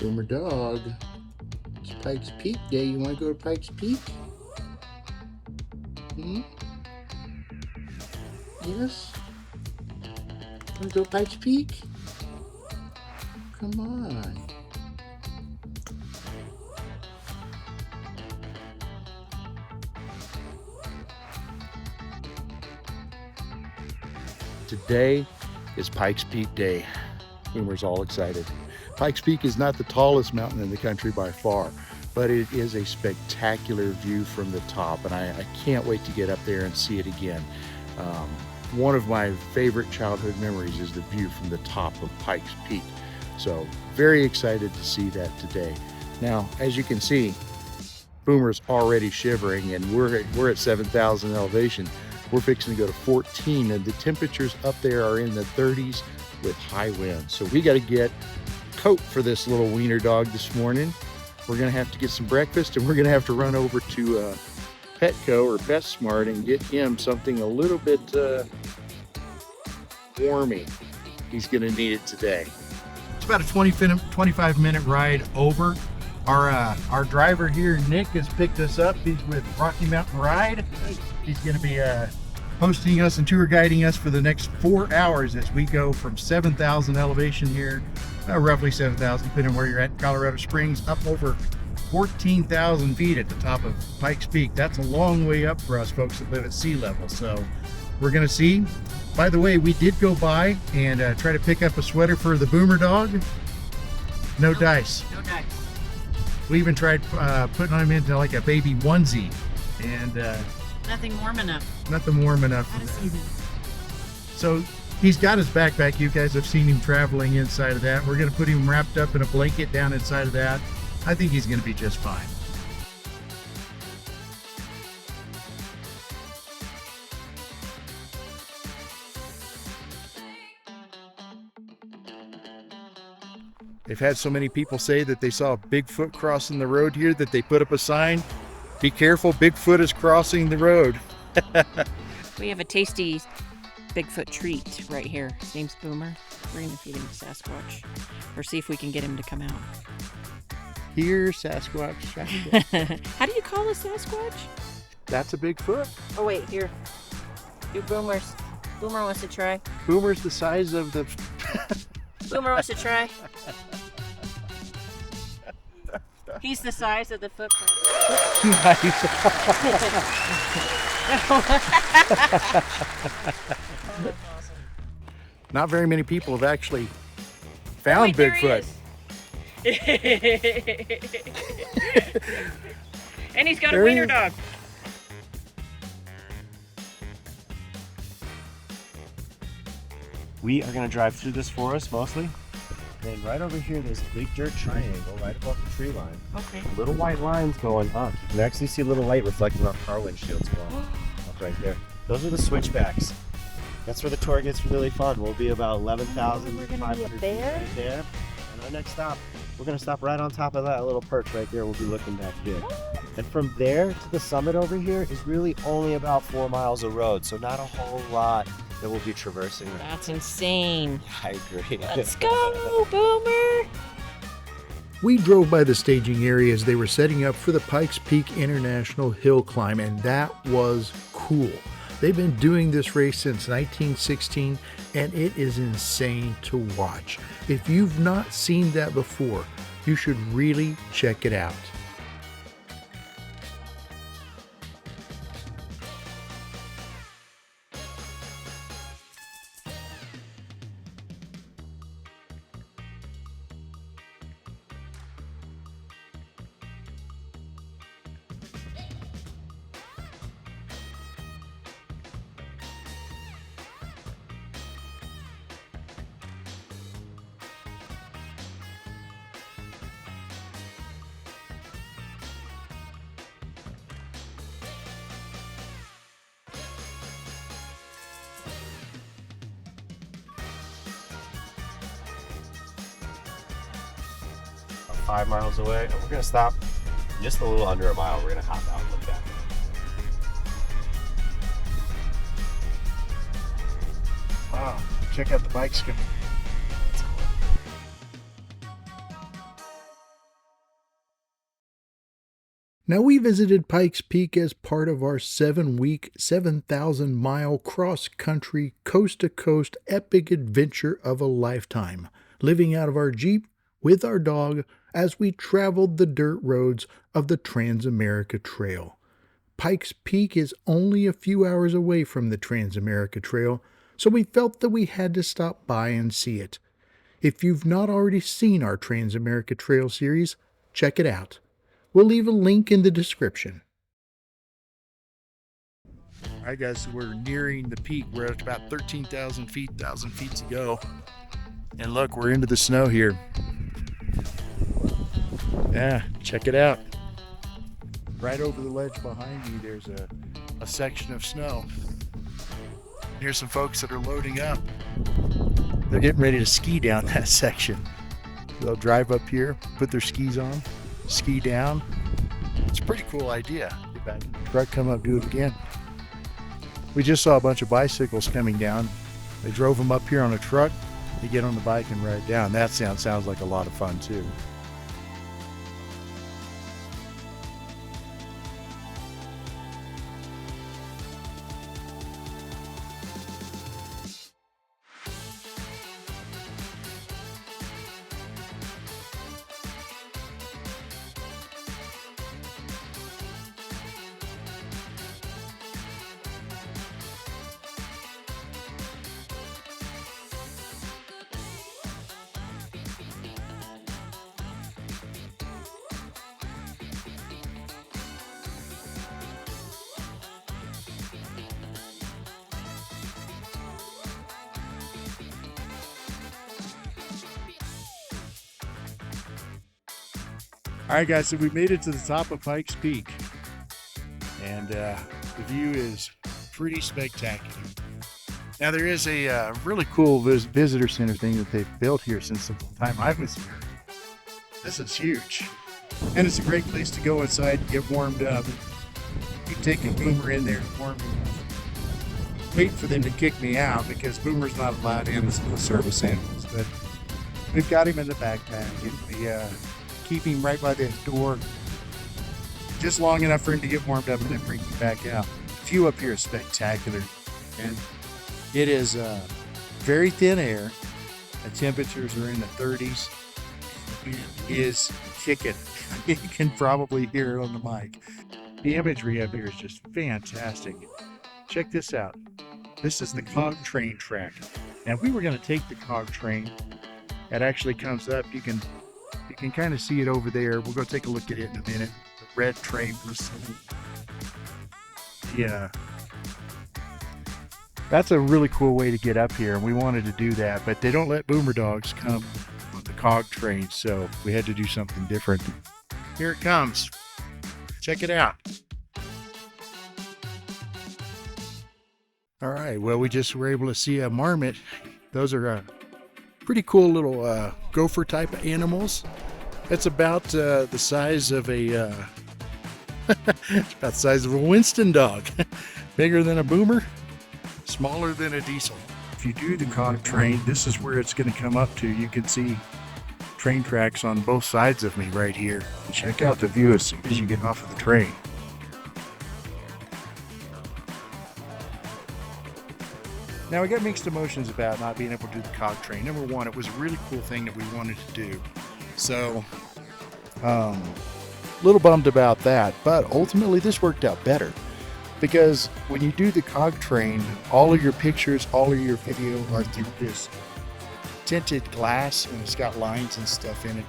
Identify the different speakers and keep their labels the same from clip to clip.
Speaker 1: Boomer dog. It's Pikes Peak day. You want to go to Pikes Peak? Yes? Want to go Pikes Peak? Come on. Today is Pikes Peak day. Boomer's all excited. Pikes Peak is not the tallest mountain in the country by far, but it is a spectacular view from the top, and I can't wait to get up there and see it again. One of my favorite childhood memories is the view from the top of Pikes Peak. So very excited to see that today. Now, as you can see, Boomer's already shivering, and we're at 7,000 elevation. We're fixing to go to 14, and the temperatures up there are in the 30s with high winds. So we got to get a coat for this little wiener dog this morning. We're gonna have to get some breakfast, and we're gonna have to run over to Petco or PetSmart and get him something a little bit warmy. He's gonna need it today. It's about a 25-minute ride over. Our driver here, Nick, has picked us up. He's with Rocky Mountain Ride. He's going to be hosting us and tour guiding us for the next 4 hours as we go from 7,000 elevation here, roughly 7,000, depending on where you're at in Colorado Springs, up over 14,000 feet at the top of Pikes Peak. That's a long way up for us folks that live at sea level. So we're going to see. By the way, we did go by and try to pick up a sweater for the Boomer dog. No dice.
Speaker 2: No dice.
Speaker 1: We even tried putting him into like a baby onesie, and
Speaker 2: nothing warm enough.
Speaker 1: Nothing warm enough for that. So he's got his backpack. You guys have seen him traveling inside of that. We're going to put him wrapped up in a blanket down inside of that. I think he's going to be just fine. They've had so many people say that they saw a Bigfoot crossing the road here that they put up a sign, "Be careful, Bigfoot is crossing the road."
Speaker 2: We have a tasty Bigfoot treat right here. His name's Boomer. We're gonna feed him to Sasquatch, or see if we can get him to come out.
Speaker 1: Here, Sasquatch.
Speaker 2: How do you call a Sasquatch?
Speaker 1: That's a Bigfoot.
Speaker 2: Oh wait, here. Do Boomer's. Boomer wants to try.
Speaker 1: Boomer's the size of the...
Speaker 2: Boomer wants to try. He's the size of the footprint.
Speaker 1: Nice. Not very many people have actually found Bigfoot.
Speaker 2: And he's got a wiener dog.
Speaker 3: We are going to drive through this forest mostly. And right over here, there's a big dirt triangle right above the tree line.
Speaker 2: Okay.
Speaker 3: Little white lines going up. You can actually see a little light reflecting off car windshields going up right there. Those are the switchbacks. That's where the tour gets really fun. We'll be about 11,500 feet right there. And our next stop, we're going to stop right on top of that little perch right there. We'll be looking back here. And from there to the summit over here is really only about 4 miles of road. So not a whole lot that we'll be traversing.
Speaker 2: That's insane.
Speaker 3: I agree.
Speaker 2: Let's go, Boomer!
Speaker 1: We drove by the staging area as they were setting up for the Pikes Peak International Hill Climb, and that was cool. They've been doing this race since 1916, and it is insane to watch. If you've not seen that before, you should really check it out.
Speaker 3: About 5 miles away, and we're going to stop just a little under a mile. We're going to hop out and look back.
Speaker 1: Wow, check out the bikes coming. Now, we visited Pikes Peak as part of our 7-week, 7,000-mile cross-country, coast-to-coast epic adventure of a lifetime, living out of our Jeep with our dog as we traveled the dirt roads of the Transamerica Trail. Pikes Peak is only a few hours away from the Transamerica Trail, so we felt that we had to stop by and see it. If you've not already seen our Transamerica Trail series, check it out. We'll leave a link in the description. All right, guys, so we're nearing the peak. We're at about 13,000 feet, 1,000 feet to go. And look, we're into the snow here. Yeah, check it out. Right over the ledge behind me, there's a section of snow. Here's some folks that are loading up. They're getting ready to ski down that section. They'll drive up here, put their skis on, ski down. It's a pretty cool idea. Get back in the truck, come up, do it again. We just saw a bunch of bicycles coming down. They drove them up here on a truck. They get on the bike and ride down. That sounds like a lot of fun too. All right, guys, so we made it to the top of Pikes Peak, and the view is pretty spectacular. Now, there is a really cool visitor center thing that they've built here since the time I was here. This is huge, and it's a great place to go inside and get warmed up. You take a boomer in there, warm him up. Wait for them to kick me out because Boomer's not allowed in as the service animals, but we've got him in the backpack, and we keep him right by the door just long enough for him to get warmed up and then bring him back out. The view up here is spectacular, and it is very thin air. The temperatures are in the 30s. It is kicking. You can probably hear it on the mic. The imagery up here is just fantastic. Check this out. This is the cog train track. And we were going to take the cog train. It actually comes up. You can kind of see it over there. We'll go take a look at it in a minute. The red train. Yeah. That's a really cool way to get up here, and we wanted to do that, but they don't let boomer dogs come on the cog train, so we had to do something different. Here it comes. Check it out. All right, well, we just were able to see a marmot. Those are pretty cool little gopher type of animals. It's about the size of a it's about the size of a Winston dog. Bigger than a boomer, smaller than a diesel. If you do the cog train, this is where it's going to come up to. You can see train tracks on both sides of me right here. Check out the view as soon as you get off of the train. Now, we got mixed emotions about not being able to do the cog train. Number one, it was a really cool thing that we wanted to do. So, a little bummed about that, but ultimately this worked out better. Because when you do the cog train, all of your pictures, all of your video are through this tinted glass, and it's got lines and stuff in it.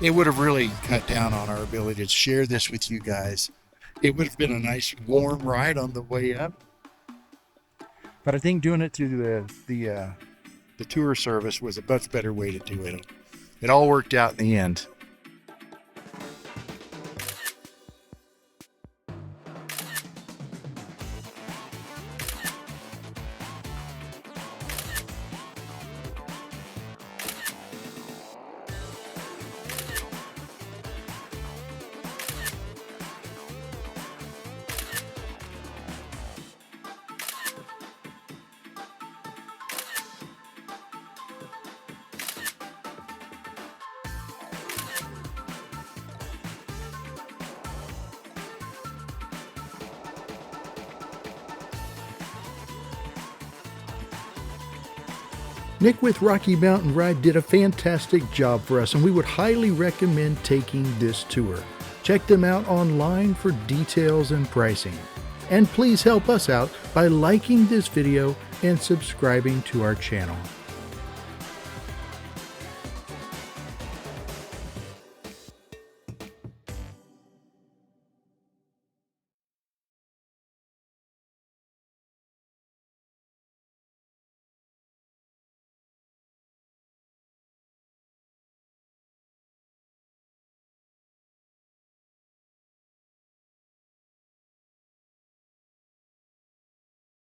Speaker 1: It would have really cut down on our ability to share this with you guys. It would have been a nice warm ride on the way up. But I think doing it through the tour service was a much better way to do it. It all worked out in the end. Nick with Rocky Mountain Ride did a fantastic job for us, and we would highly recommend taking this tour. Check them out online for details and pricing. And please help us out by liking this video and subscribing to our channel.